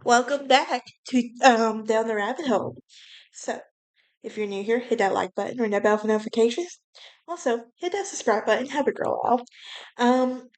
Welcome back to Down the Rabbit Hole. So, if you're new here, hit that like button, ring that bell for notifications. Also, hit that subscribe button, help it grow out. Um,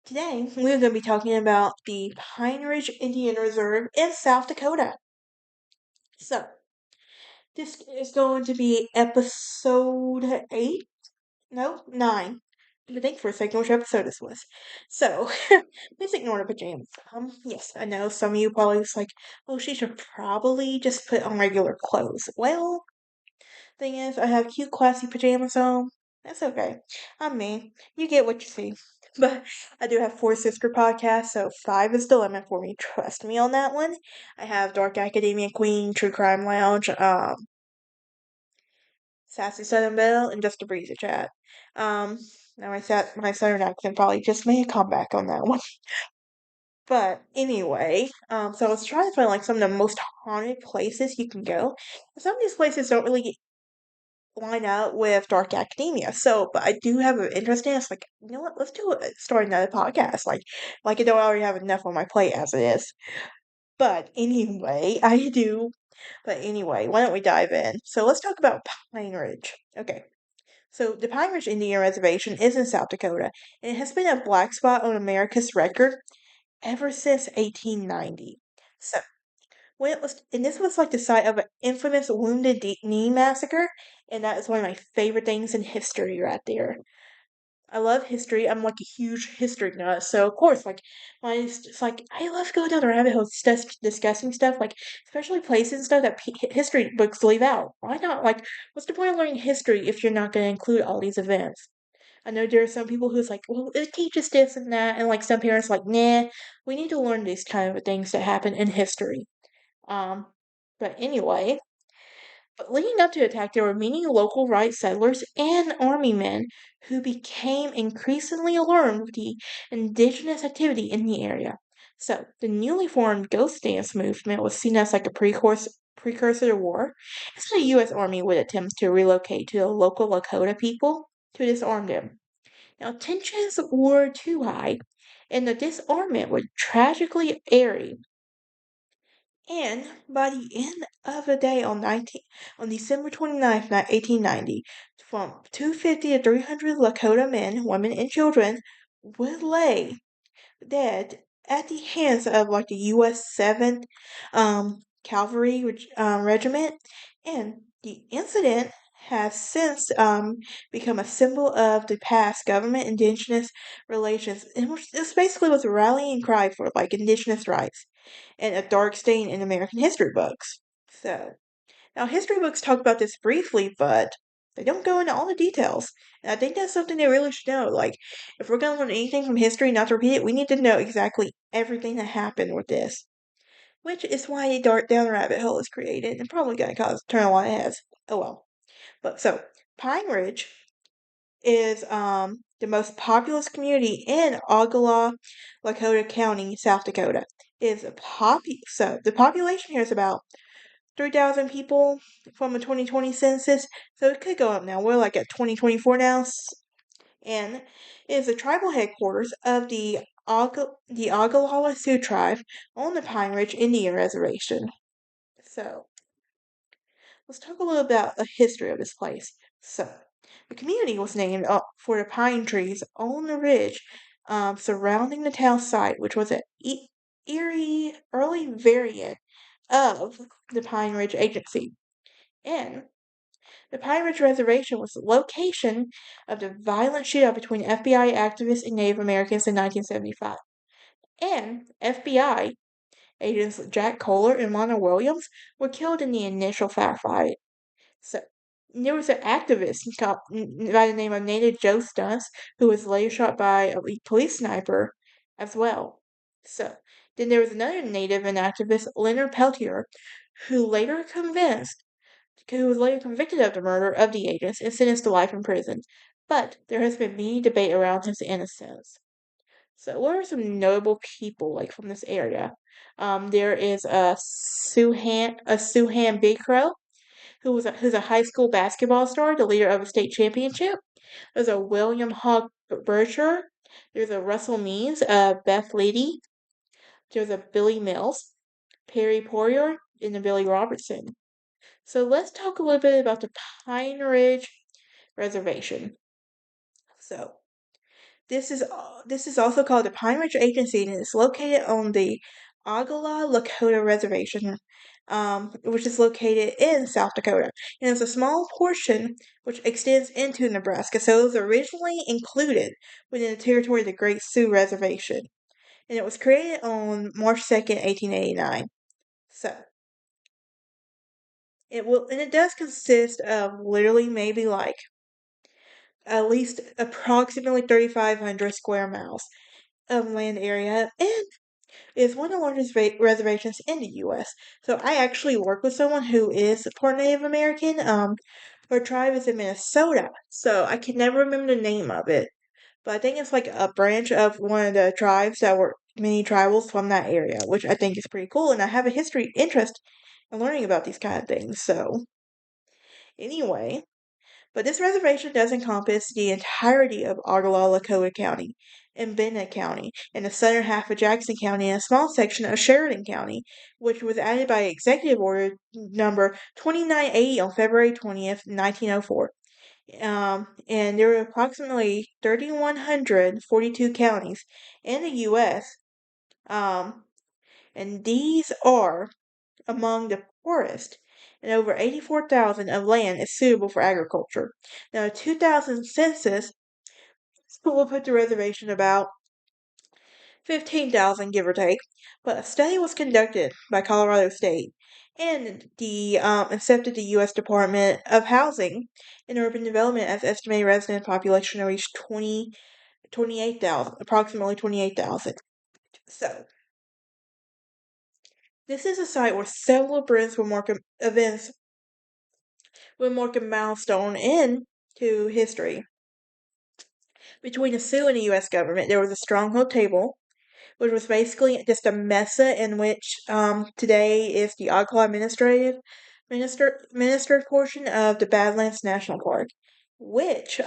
Today we're going to be talking about the Pine Ridge Indian Reserve in South Dakota. So, this is going to be episode 8? No, 9. I think for a second which episode this was. So, please ignore the pajamas. Yes, I know some of you probably was like, oh, she should probably just put on regular clothes. Well, thing is, I have cute, classy pajamas on. That's okay. I'm me. You get what you see. But I do have 4 sister podcasts, so 5 is the limit for me. Trust me on that one. I have Dark Academia Queen, True Crime Lounge, Sassy Southern Belle, and Just a Breezy Chat. Now my Southern accent probably just made a comeback on that one. But anyway, so I was trying to find like some of the most haunted places you can go. Some of these places don't really line up with Dark Academia. So, but I do have an interest in it. It's like, you know what? Let's start another podcast. Like I don't already have enough on my plate as it is. But anyway, I do. But anyway, why don't we dive in? So let's talk about Pine Ridge. Okay. So the Pine Ridge Indian Reservation is in South Dakota, and it has been a black spot on America's record ever since 1890. So when it was, and this was like the site of an infamous Wounded Knee massacre, and that is one of my favorite things in history right there. I love history. I'm like a huge history nut, so of course, like, it's like I love going down the rabbit hole, discussing stuff, like especially places and stuff that history books leave out. Why not? Like, what's the point of learning history if you're not going to include all these events? I know there are some people who's like, well, it teaches this and that, and like some parents like, nah, we need to learn these kind of things that happen in history. Um, but anyway, but leading up to the attack, there were many local white settlers and army men who became increasingly alarmed with the indigenous activity in the area. So, the newly formed Ghost Dance movement was seen as like a precursor to war, as the U.S. Army would attempt to relocate to the local Lakota people to disarm them. Now, tensions were too high, and the disarmament would tragically airy, and by the end of the day on December 29th, 1890, from 250 to 300 Lakota men, women, and children would lay dead at the hands of like the U.S. 7th Cavalry Regiment, and the incident has since become a symbol of the past government indigenous relations, and this basically was a rallying cry for like indigenous rights and a dark stain in American history books. So now history books talk about this briefly, but they don't go into all the details. And I think that's something they really should know. Like, if we're going to learn anything from history, not to repeat it, we need to know exactly everything that happened with this. Which is why a dark down rabbit hole is created and probably going to turn a lot of heads. Oh well. But so, Pine Ridge is the most populous community in Ogallala, Lakota County, South Dakota. So the population here is about 3,000 people from the 2020 census, so it could go up now. We're like at 2024 now, and it is the tribal headquarters of the Ogallala Sioux tribe on the Pine Ridge Indian Reservation. So let's talk a little about the history of this place. So the community was named for the pine trees on the ridge surrounding the town site, which was an eerie early variant of the Pine Ridge Agency. And the Pine Ridge Reservation was the location of the violent shootout between FBI activists and Native Americans in 1975. And FBI agents Jack Kohler and Lana Williams were killed in the initial firefight. So there was an activist by the name of Native Joe Stunts who was later shot by a police sniper as well. So then there was another Native and activist, Leonard Peltier, who was later convicted of the murder of the agents and sentenced to life in prison. But there has been many debate around his innocence. So, what are some notable people like from this area? There is Suhan Big Crow, who's a high school basketball star, the leader of a state championship. There's a William Hawk Bircher. There's a Russell Means, Beth Liddy. There's a Billy Mills. Perry Poirier, and Billy Robertson. So let's talk a little bit about the Pine Ridge Reservation. So this is also called the Pine Ridge Agency, and it's located on the Agala Lakota Reservation, which is located in South Dakota. And it's a small portion which extends into Nebraska. So it was originally included within the territory of the Great Sioux Reservation, and it was created on March 2nd, 1889. So it does consist of literally maybe like at least approximately 3,500 square miles of land area, and is one of the largest reservations in the U.S. So I actually work with someone who is part Native American. Her tribe is in Minnesota, so I can never remember the name of it. But I think it's like a branch of one of the tribes that were many tribals from that area, which I think is pretty cool. And I have a history interest in learning about these kind of things. So anyway, but this reservation does encompass the entirety of Ogallala Lakota County and Bennett County, and the southern half of Jackson County, and a small section of Sheridan County, which was added by Executive Order number 2980 on February 20th, 1904. And there were approximately 3,142 counties in the U.S., um, and these are among the poorest, and over 84,000 of land is suitable for agriculture. Now, the 2000 census will put the reservation about 15,000, give or take, but a study was conducted by Colorado State and the accepted the U.S. Department of Housing and Urban Development as estimated resident population reached 28,000, approximately 28,000. So, this is a site where several events will mark a milestone into history. Between the Sioux and the U.S. government, there was a stronghold table, which was basically just a mesa in which today is the Agla administered portion of the Badlands National Park, which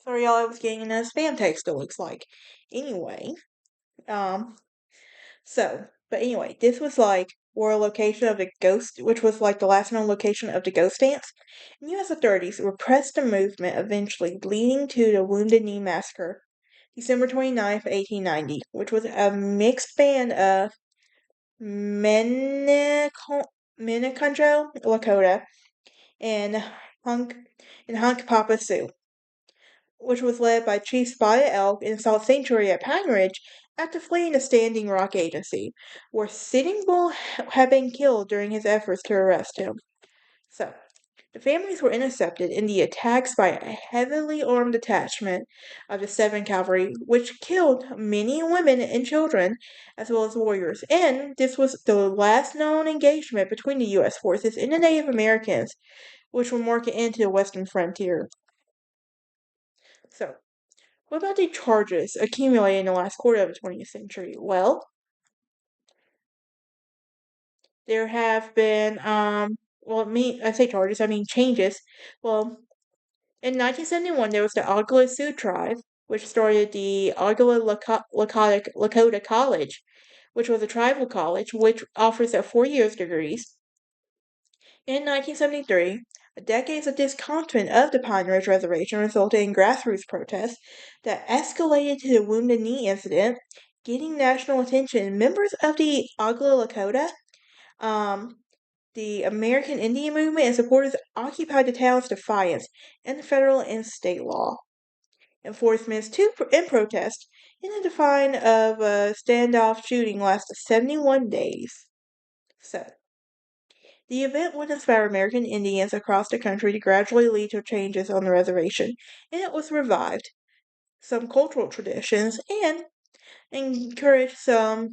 sorry y'all, I was getting a spam text. It looks like anyway. Um, but anyway, this was like where a location of the ghost, which was like the last known location of the ghost dance. And U.S. authorities repressed the movement, eventually leading to the Wounded Knee Massacre, December 29th, 1890, which was a mixed band of Meniconjo Lakota and Hunk Papa Sioux, which was led by Chief Spotted Elk in Salt Sanctuary at Pine Ridge after fleeing the Standing Rock Agency, where Sitting Bull had been killed during his efforts to arrest him. So, the families were intercepted in the attacks by a heavily armed detachment of the 7th Cavalry, which killed many women and children, as well as warriors. And this was the last known engagement between the U.S. forces and the Native Americans, which were marking into the western frontier. So, what about the charges accumulated in the last quarter of the 20th century? Well, there have been, I say charges, I mean changes. Well, in 1971, there was the Oglala Sioux tribe, which started the Lakota College, which was a tribal college which offers a 4 year degrees. In 1973, decades of discontent of the Pine Ridge Reservation resulted in grassroots protests that escalated to the Wounded Knee incident, getting national attention. Members of the Oglala Lakota, um, the American Indian movement, and supporters occupied the town's defiance and federal and state law enforcement in protest, in the define of a standoff shooting lasted 71 days. So, the event would inspire American Indians across the country to gradually lead to changes on the reservation, and it was revived some cultural traditions and encouraged some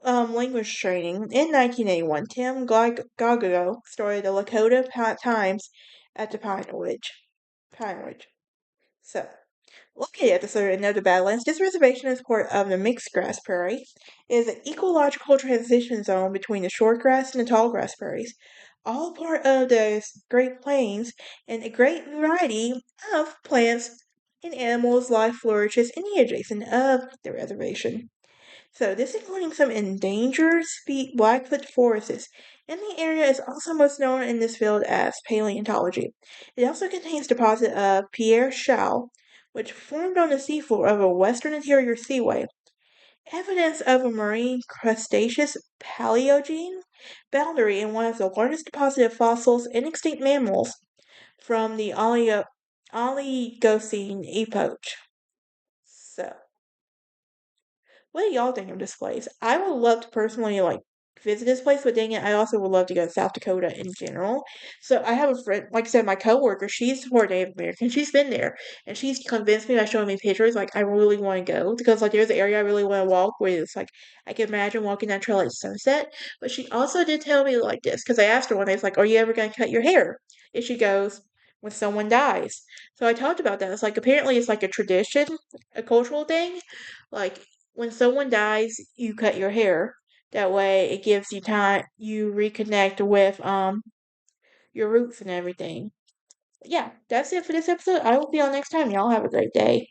language training. In 1981, Tim Gagago started the Lakota Times at the Pine Ridge. Pine Ridge. So, located at the southern end of the Badlands, this reservation is part of the mixed grass prairie. It is an ecological transition zone between the short grass and the tall grass prairies. all part of the Great Plains, and a great variety of plants and animals life flourishes in the adjacent of the reservation. So this including some endangered Blackfoot forests, and the area is also most known in this field as paleontology. It also contains deposit of Pierre Shell, which formed on the seafloor of a western interior seaway. Evidence of a marine Cretaceous Paleogene boundary and one of the largest deposit of fossils and extinct mammals from the Oligocene epoch. So, what do y'all think of this place? I would love to personally visit this place, but dang it, I also would love to go to South Dakota in general. So I have a friend, like I said, my coworker, she's more Native American. She's been there and she's convinced me by showing me pictures. Like I really want to go because there's an area I really want to walk where it's I can imagine walking that trail at sunset. But she also did tell me like this because I asked her one day, it's like, are you ever gonna cut your hair? And she goes, when someone dies. So I talked about that. It's like apparently it's like a tradition, a cultural thing. Like when someone dies, you cut your hair. That way it gives you time you reconnect with your roots and everything. Yeah, that's it for this episode. I will see y'all next time. Y'all have a great day.